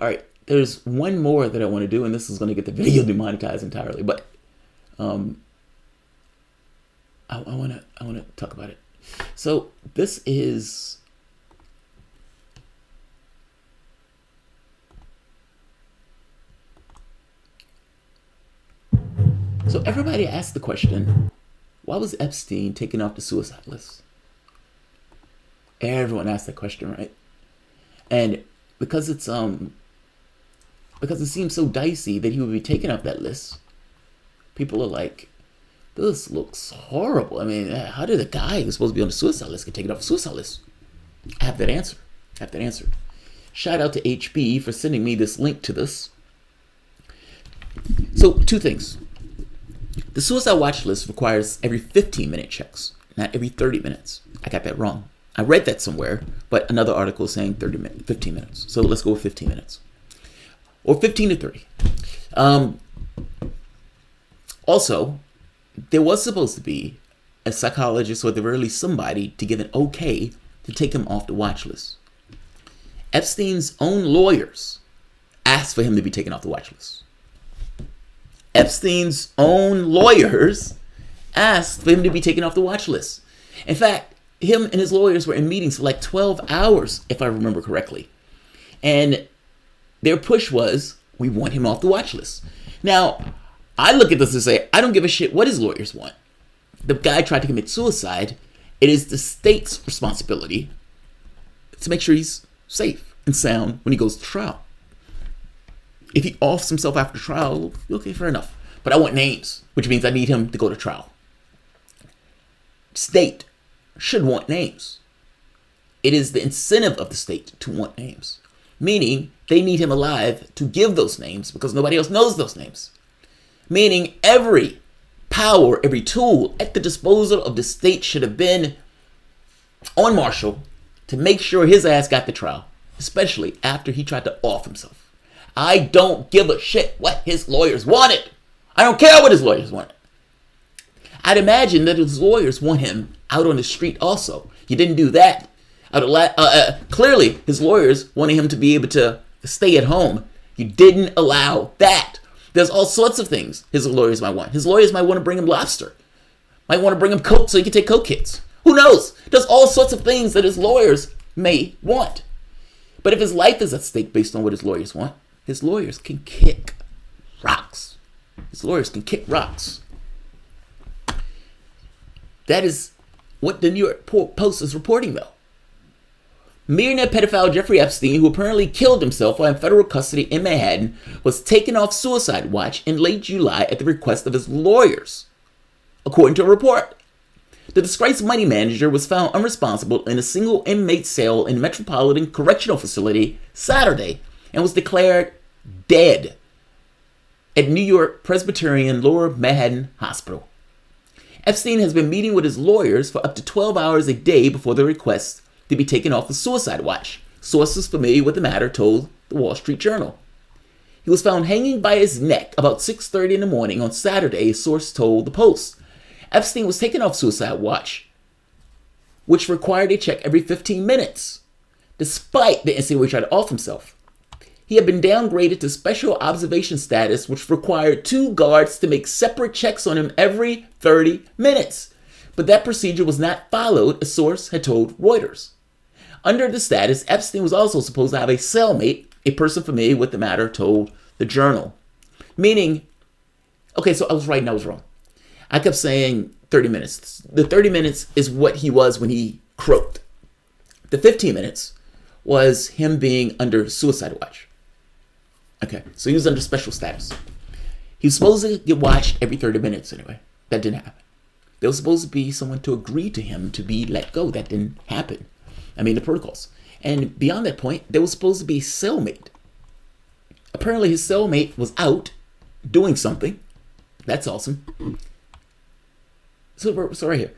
All right, there's one more that I want to do, and this is going to get the video demonetized entirely. But I want to talk about it. So this is. So everybody asked the question, why was Epstein taken off the suicide list? Everyone asked that question, right? And because it seems so dicey that he would be taken off that list, people are like, this looks horrible. I mean, how did a guy who's supposed to be on the suicide list get taken off the suicide list? I have that answer. Shout out to HB for sending me this link to this. So, two things. The suicide watch list requires every 15-minute checks, not every 30 minutes. I got that wrong. I read that somewhere, but another article is saying 15 minutes. So let's go with 15 minutes. Or 15 to 30. Also, there was supposed to be a psychologist or at the very least somebody to give an okay to take him off the watch list. Epstein's own lawyers asked for him to be taken off the watch list. Epstein's own lawyers asked for him to be taken off the watch list. In fact, him and his lawyers were in meetings for like 12 hours, if I remember correctly. And their push was, we want him off the watch list. Now, I look at this and say, I don't give a shit what his lawyers want. The guy tried to commit suicide. It is the state's responsibility to make sure he's safe and sound when he goes to trial. If he offs himself after trial, okay, fair enough. But I want names, which means I need him to go to trial. State should want names. It is the incentive of the state to want names, meaning they need him alive to give those names because nobody else knows those names. Meaning every power, every tool at the disposal of the state should have been on Marshall to make sure his ass got the trial, especially after he tried to off himself. I don't give a shit what his lawyers wanted. I don't care what his lawyers wanted. I'd imagine that his lawyers want him out on the street also. You didn't do that. Clearly, his lawyers wanted him to be able to stay at home. You didn't allow that. There's all sorts of things his lawyers might want. His lawyers might want to bring him lobster. Might want to bring him coke so he can take coke hits. Who knows? There's all sorts of things that his lawyers may want. But if his life is at stake based on what his lawyers want, his lawyers can kick rocks. His lawyers can kick rocks. That is what the New York Post is reporting, though. Millionaire pedophile Jeffrey Epstein, who apparently killed himself while in federal custody in Manhattan, was taken off suicide watch in late July at the request of his lawyers, according to a report. The disgraced money manager was found unresponsible in a single inmate cell in Metropolitan Correctional Facility Saturday and was declared dead at New York Presbyterian Lower Manhattan Hospital. Epstein has been meeting with his lawyers for up to 12 hours a day before the request to be taken off the suicide watch, sources familiar with the matter told the Wall Street Journal. He was found hanging by his neck about 6:30 in the morning on Saturday, a source told the Post. Epstein was taken off suicide watch, which required a check every 15 minutes, despite the incident where he tried to off himself. He had been downgraded to special observation status, which required 2 guards to make separate checks on him every 30 minutes. But that procedure was not followed, a source had told Reuters. Under the status, Epstein was also supposed to have a cellmate, a person familiar with the matter told the Journal. Meaning, okay, so I was right and I was wrong. I kept saying 30 minutes. The 30 minutes is what he was when he croaked. The 15 minutes was him being under suicide watch. Okay, so he was under special status. He was supposed to get watched every 30 minutes anyway. That didn't happen. There was supposed to be someone to agree to him to be let go. That didn't happen. I mean, the protocols. And beyond that point, there was supposed to be a cellmate. Apparently his cellmate was out doing something. That's awesome. So right here.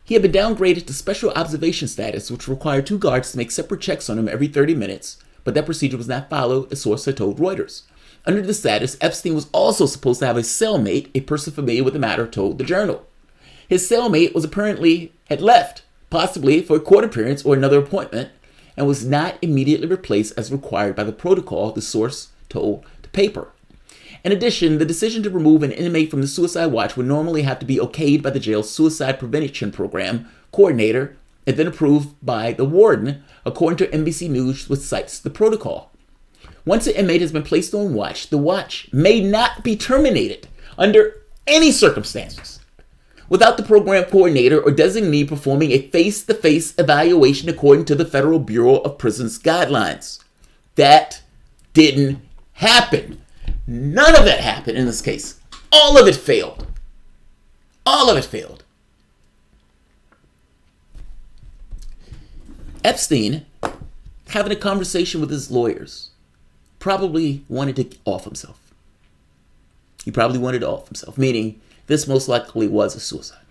He had been downgraded to special observation status, which required 2 guards to make separate checks on him every 30 minutes, but that procedure was not followed, a source had told Reuters. Under the status, Epstein was also supposed to have a cellmate, a person familiar with the matter told the Journal. His cellmate was apparently had left, possibly for a court appearance or another appointment, and was not immediately replaced as required by the protocol, the source told the paper. In addition, the decision to remove an inmate from the suicide watch would normally have to be okayed by the jail's suicide prevention program coordinator and then approved by the warden, according to NBC News, which cites the protocol. Once an inmate has been placed on watch, the watch may not be terminated under any circumstances without the program coordinator or designee performing a face-to-face evaluation according to the Federal Bureau of Prisons guidelines. That didn't happen. None of that happened in this case. All of it failed. All of it failed. Epstein, having a conversation with his lawyers, probably wanted to off himself. He probably wanted to off himself, meaning this most likely was a suicide.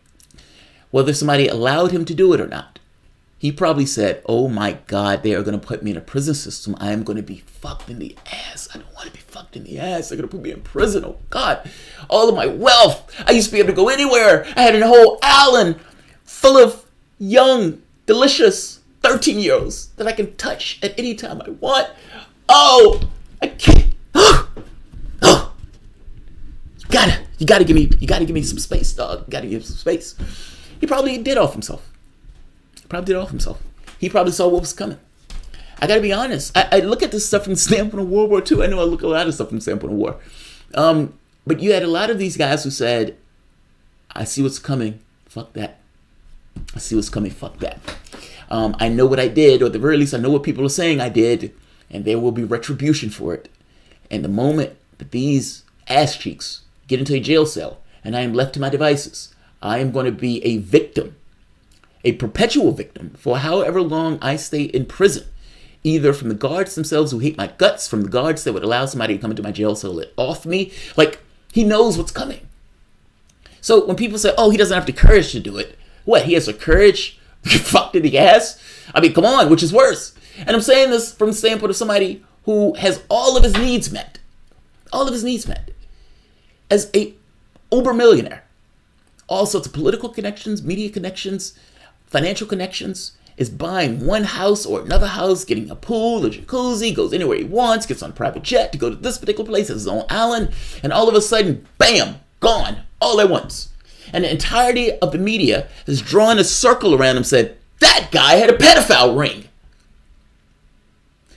Whether somebody allowed him to do it or not, he probably said, oh my God, they are going to put me in a prison system. I am going to be fucked in the ass. I don't want to be fucked in the ass. They're going to put me in prison. Oh God, all of my wealth. I used to be able to go anywhere. I had a whole island full of young, delicious 13-year-olds that I can touch at any time I want. Oh, I can't. Oh, you gotta give me some space, dog. You gotta give some space. He probably did off himself. He probably saw what was coming. I gotta be honest. I look at this stuff from the standpoint of World War II. I know I look at a lot of stuff from the standpoint of war. But you had a lot of these guys who said, I see what's coming. Fuck that. I see what's coming. Fuck that. I know what I did, or at the very least, I know what people are saying I did, and there will be retribution for it. And the moment that these ass cheeks get into a jail cell and I am left to my devices, I am going to be a victim, a perpetual victim for however long I stay in prison, either from the guards themselves who hate my guts, from the guards that would allow somebody to come into my jail cell and let off me. Like, he knows what's coming. So when people say, oh, he doesn't have the courage to do it, what, he has the courage? Fucked in the ass? I mean, come on, which is worse? And I'm saying this from the standpoint of somebody who has all of his needs met. All of his needs met. As a uber millionaire. All sorts of political connections, media connections, financial connections, is buying one house or another house, getting a pool, a jacuzzi, goes anywhere he wants, gets on a private jet to go to this particular place, has his own island, and all of a sudden, bam, gone, all at once. And the entirety of the media has drawn a circle around him, said, that guy had a pedophile ring.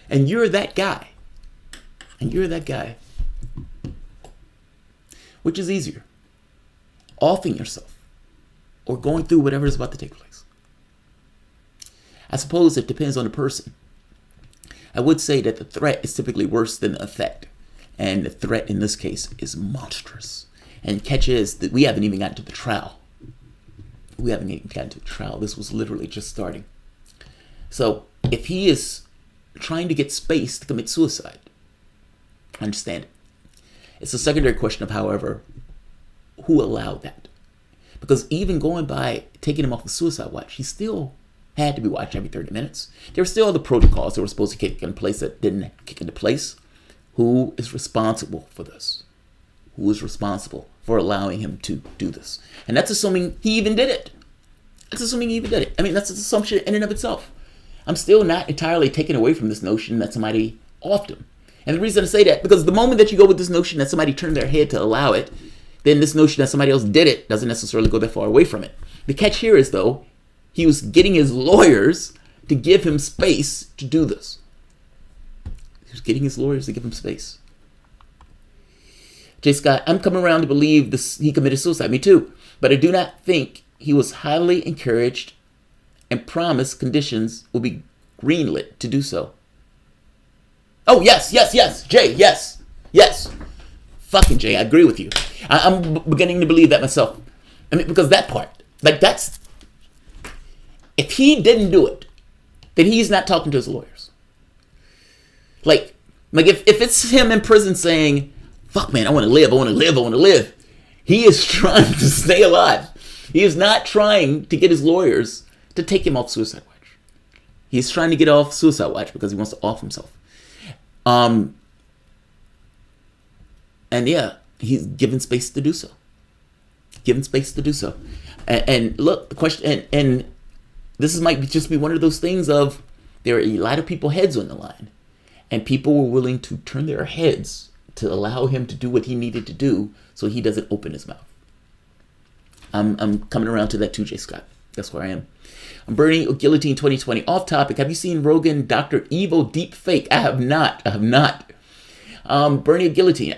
And you're that guy. Which is easier? Offing yourself or going through whatever is about to take place? I suppose it depends on the person. I would say that the threat is typically worse than the effect. And the threat in this case is monstrous. And catch is that we haven't even gotten to the trial. This was literally just starting. So if he is trying to get space to commit suicide, I understand it. It's a secondary question of, however, who allowed that? Because even going by taking him off the suicide watch, he still had to be watched every 30 minutes. There were still other protocols that were supposed to kick in place that didn't kick into place. Who is responsible for this? Who is responsible for allowing him to do this? And that's assuming he even did it. I mean, that's an assumption in and of itself. I'm still not entirely taken away from this notion that somebody offed him. And the reason I say that, because the moment that you go with this notion that somebody turned their head to allow it, then this notion that somebody else did it doesn't necessarily go that far away from it. The catch here is, though, he was getting his lawyers to give him space to do this. He was getting his lawyers to give him space. J. Scott, I'm coming around to believe he committed suicide. Me too. But I do not think he was highly encouraged and promised conditions will be greenlit to do so. Oh, yes, Jay, yes. Fucking Jay, I agree with you. I'm beginning to believe that myself. I mean, because that part, if he didn't do it, then he's not talking to his lawyers. Like if it's him in prison saying, fuck man, I want to live. He is trying to stay alive. He is not trying to get his lawyers to take him off suicide watch. He's trying to get off suicide watch because he wants to off himself. And yeah, he's given space to do so. And look, the question, and this might just be one of those things of, there are a lot of people heads on the line, and people were willing to turn their heads to allow him to do what he needed to do so he doesn't open his mouth. I'm coming around to that too, J. Scott. That's where I am. I'm burning guillotine 2020. Off topic. Have you seen Rogan Dr. Evil deep fake? I have not. Bernie Guillotine.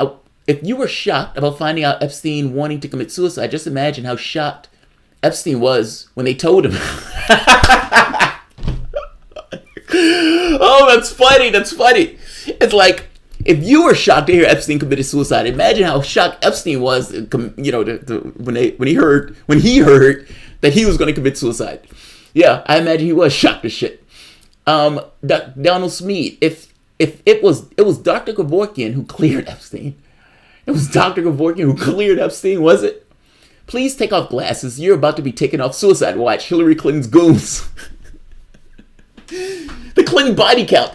If you were shocked about finding out Epstein wanting to commit suicide, just imagine how shocked Epstein was when they told him. Oh, that's funny. It's like, if you were shocked to hear Epstein committed suicide, imagine how shocked Epstein was, when he heard that he was going to commit suicide. Yeah, I imagine he was shocked as shit. Donald Smead. If it was Dr. Kevorkian who cleared Epstein. It was Dr. Kevorkian who cleared Epstein, was it? Please take off glasses. You're about to be taken off suicide watch. Hillary Clinton's goons. The Clinton body count.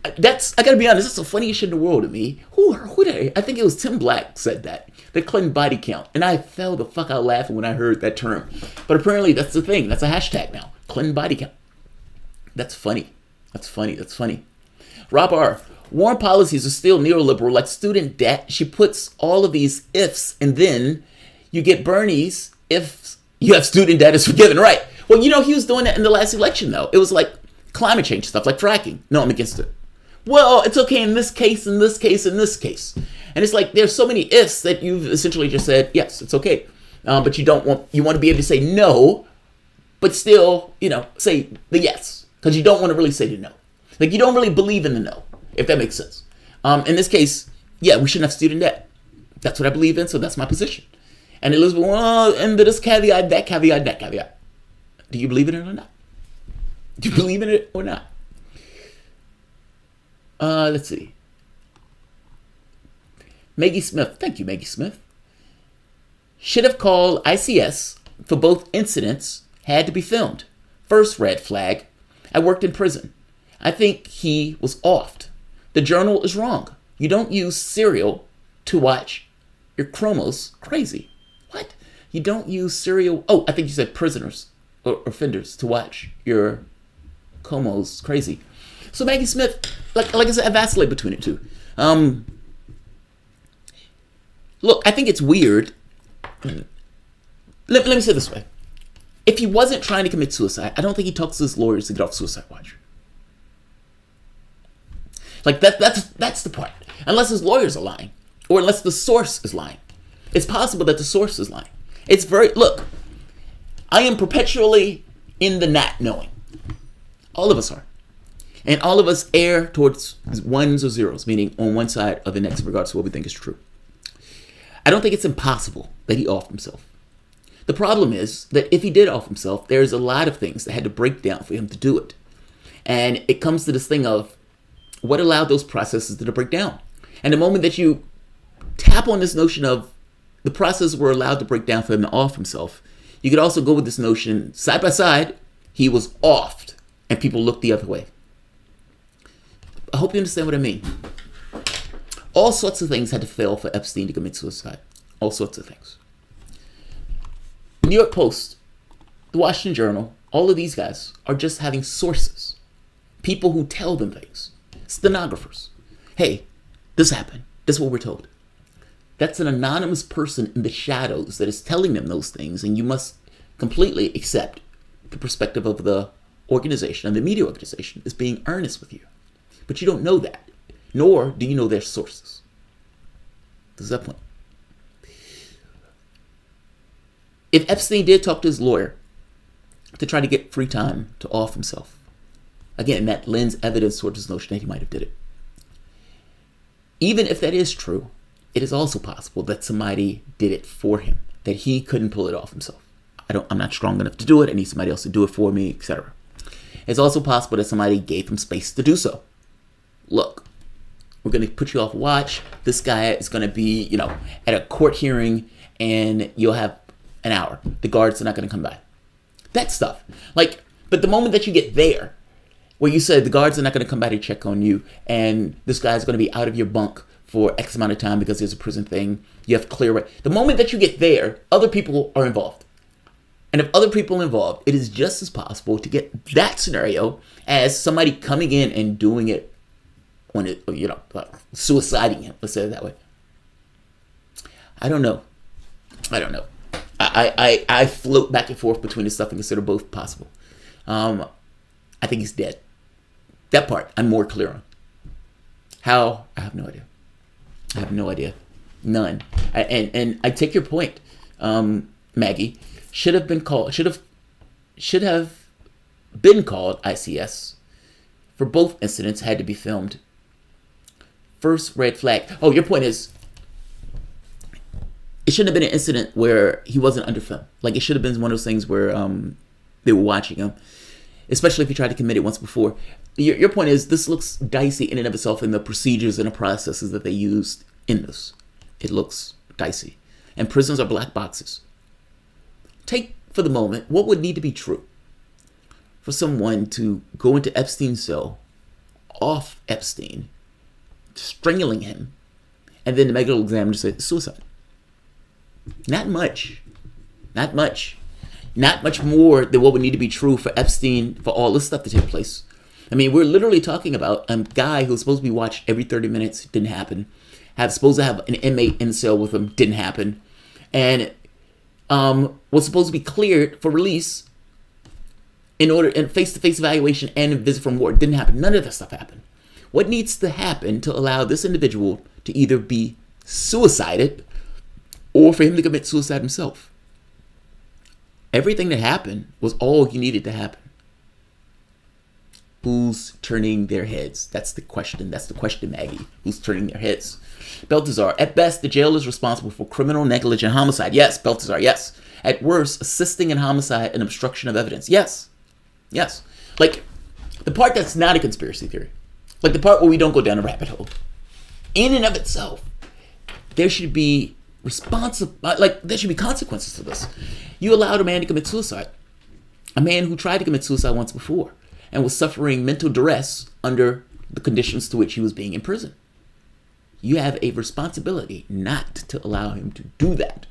I gotta be honest, that's the funniest shit in the world to me. Who did I think it was Tim Black said that. The Clinton body count. And I fell the fuck out laughing when I heard that term. But apparently that's the thing. That's a hashtag now. Clinton body count. That's funny. Rob R. Warren policies are still neoliberal, like student debt. She puts all of these ifs, and then you get Bernie's if you have student debt is forgiven, right? Well, he was doing that in the last election, though. It was like climate change stuff, like fracking. No, I'm against it. Well, it's okay in this case, in this case, in this case. And it's like there's so many ifs that you've essentially just said, yes, it's okay. But you want to be able to say no, but still, say the yes. Because you don't want to really say the no. Like, you don't really believe in the no, if that makes sense. In this case, yeah, we shouldn't have student debt. That's what I believe in, so that's my position. And Elizabeth, well, and this caveat, that caveat, that caveat. Do you believe in it or not? Do you believe in it or not? Let's see. Maggie Smith. Thank you, Maggie Smith. Should have called ICS for both incidents. Had to be filmed. First red flag. I worked in prison. I think he was offed. The journal is wrong. You don't use serial to watch your chromos. Crazy. What? You don't use serial. Oh, I think you said prisoners or offenders to watch your chromos. Crazy. So Maggie Smith, like I said, I vacillate between the two. Look, I think it's weird. Let me say it this way. If he wasn't trying to commit suicide, I don't think he talks to his lawyers to get off suicide watch. Like that's the part. Unless his lawyers are lying, or unless the source is lying. It's possible that the source is lying. Look, I am perpetually in the not knowing. All of us are. And all of us err towards ones or zeros, meaning on one side or the next in regards to what we think is true. I don't think it's impossible that he offed himself. The problem is that if he did off himself, there's a lot of things that had to break down for him to do it. And it comes to this thing of what allowed those processes to break down. And the moment that you tap on this notion of the processes were allowed to break down for him to off himself, you could also go with this notion, side by side, he was offed and people looked the other way. I hope you understand what I mean. All sorts of things had to fail for Epstein to commit suicide. All sorts of things. New York Post, the Washington Journal, all of these guys are just having sources. People who tell them things. Stenographers. Hey, this happened. This is what we're told. That's an anonymous person in the shadows that is telling them those things, and you must completely accept the perspective of the organization, and the media organization is being earnest with you. But you don't know that, nor do you know their sources. This is that point. If Epstein did talk to his lawyer to try to get free time to off himself, again, that lends evidence towards this notion that he might have did it. Even if that is true, it is also possible that somebody did it for him, that he couldn't pull it off himself. I'm not strong enough to do it. I need somebody else to do it for me, etc. It's also possible that somebody gave him space to do so. Look, we're going to put you off watch. This guy is going to be, at a court hearing, and you'll have an hour. The guards are not going to come by. That stuff. But the moment that you get there, where you said the guards are not going to come by to check on you, and this guy's going to be out of your bunk for X amount of time because there's a prison thing, you have clear right. The moment that you get there, other people are involved. And if other people involved, it is just as possible to get that scenario as somebody coming in and doing it on it, like suiciding him. Let's say it that way. I don't know. I float back and forth between this stuff and consider both possible. I think he's dead. That part I'm more clear on. How? I have no idea. None. And I take your point, Maggie. Should have been called ICS for both incidents. Had to be filmed. First red flag. Oh, your point is it shouldn't have been an incident where he wasn't under film. Like, it should have been one of those things where they were watching him, especially if he tried to commit it once before. Your point is this looks dicey in and of itself in the procedures and the processes that they used in this. It looks dicey. And prisons are black boxes. Take, for the moment, what would need to be true for someone to go into Epstein's cell, off Epstein, strangling him, and then the medical examiner said suicide. Not much more than what would need to be true for Epstein, for all this stuff to take place. I mean, we're literally talking about a guy who's supposed to be watched every 30 minutes. Didn't happen. Supposed to have an inmate in the cell with him. Didn't happen. And was supposed to be cleared for release in face-to-face evaluation and visit from ward. Didn't happen. None of that stuff happened. What needs to happen to allow this individual to either be suicided or for him to commit suicide himself? Everything that happened was all he needed to happen. Who's turning their heads? That's the question. That's the question, Maggie. Who's turning their heads? Baltazar, at best, the jail is responsible for criminal negligent homicide. Yes, Baltazar, yes. At worst, assisting in homicide and obstruction of evidence. Yes. Like, the part that's not a conspiracy theory. Like, the part where we don't go down a rabbit hole. In and of itself, there should be there should be consequences to this. You allowed a man to commit suicide. A man who tried to commit suicide once before and was suffering mental duress under the conditions to which he was being imprisoned. You have a responsibility not to allow him to do that.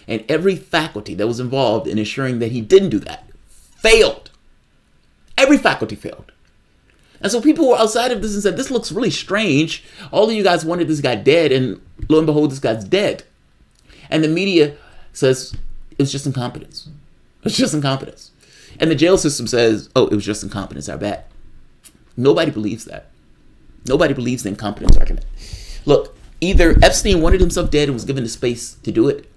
And every faculty that was involved in ensuring that he didn't do that failed. Every faculty failed. And so people were outside of this and said, this looks really strange. All of you guys wanted this guy dead, and lo and behold, this guy's dead. And the media says it was just incompetence. It's just incompetence. And the jail system says, oh, it was just incompetence, our bad. Nobody believes that. Nobody believes the incompetence argument. Look, either Epstein wanted himself dead and was given the space to do it.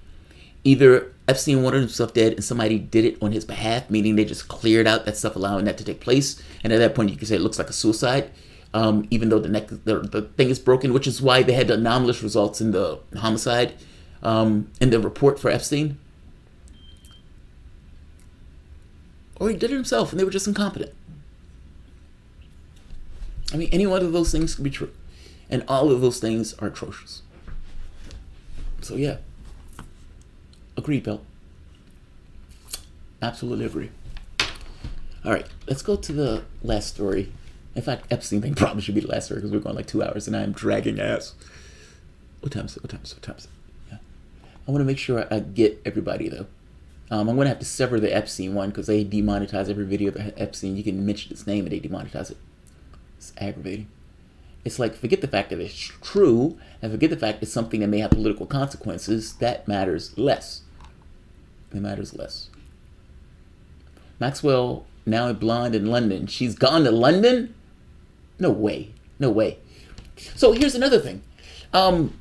Either Epstein wanted himself dead and somebody did it on his behalf, meaning they just cleared out that stuff, allowing that to take place. And at that point, you can say it looks like a suicide, even though the thing is broken, which is why they had the anomalous results in the homicide, in the report for Epstein. Or he did it himself and they were just incompetent. I mean, any one of those things could be true. And all of those things are atrocious. So yeah. Agreed, Bill. Absolutely agree. All right, let's go to the last story. In fact, Epstein thing probably should be the last story because we're going like 2 hours and I'm dragging ass. What time is it? Yeah. I want to make sure I get everybody though. I'm going to have to sever the Epstein one because they demonetize every video of Epstein. You can mention its name and they demonetize it. It's aggravating. It's like, forget the fact that it's true and forget the fact it's something that may have political consequences. That matters less. It matters less. Maxwell, now a blonde in London. She's gone to London? No way. So here's another thing. The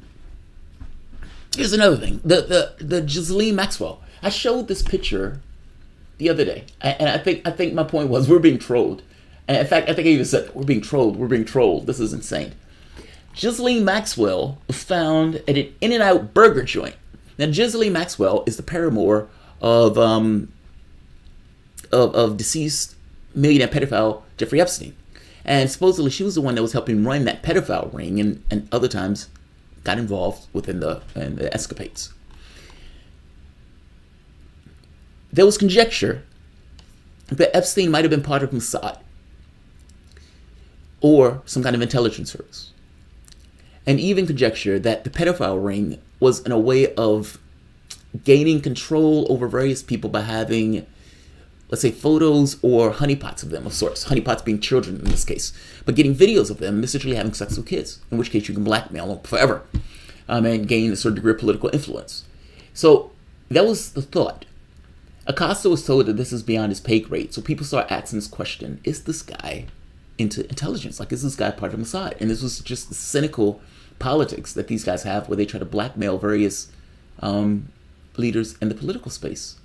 Josephine Maxwell. I showed this picture the other day, and I think my point was we're being trolled. And in fact, I think I even said we're being trolled. This is insane. Josephine Maxwell was found at an In-N-Out burger joint. Now, Josephine Maxwell is the paramour of deceased millionaire pedophile Jeffrey Epstein, and supposedly she was the one that was helping run that pedophile ring, and other times got involved within the escapades. There was conjecture that Epstein might have been part of Mossad or some kind of intelligence service. And even conjecture that the pedophile ring was in a way of gaining control over various people by having, let's say, photos or honeypots of them of sorts. Honeypots being children in this case. But getting videos of them essentially having sex with kids, in which case you can blackmail them forever and gain a certain degree of political influence. So that was the thought. Acosta was told that this is beyond his pay grade. So people start asking this question, is this guy into intelligence? Like, is this guy part of Mossad? And this was just the cynical politics that these guys have where they try to blackmail various leaders in the political space.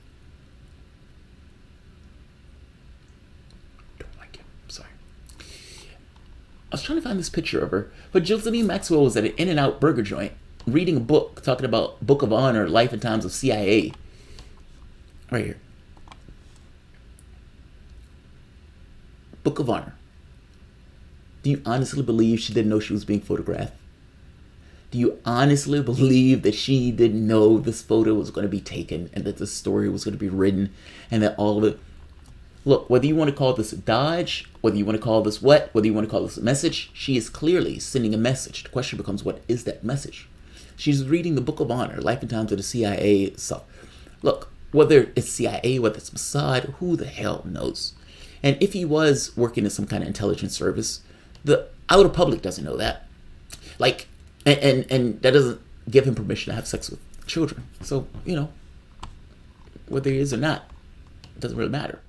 Don't like it. Sorry. I was trying to find this picture of her. But Josephine Maxwell was at an In-N-Out burger joint reading a book talking about Book of Honor, Life and Times of CIA. Right here. Book of Honor. Do you honestly believe she didn't know she was being photographed? Do you honestly believe that she didn't know this photo was going to be taken and that this story was going to be written and that all of it? Look, whether you want to call this a dodge, whether you want to call this what, whether you want to call this a message, she is clearly sending a message. The question becomes, what is that message? She's reading the Book of Honor, Life and Times of the CIA stuff. Look, whether it's CIA, whether it's Mossad, who the hell knows? And if he was working in some kind of intelligence service, the outer public doesn't know that. Like, and that doesn't give him permission to have sex with children. So, whether he is or not, it doesn't really matter.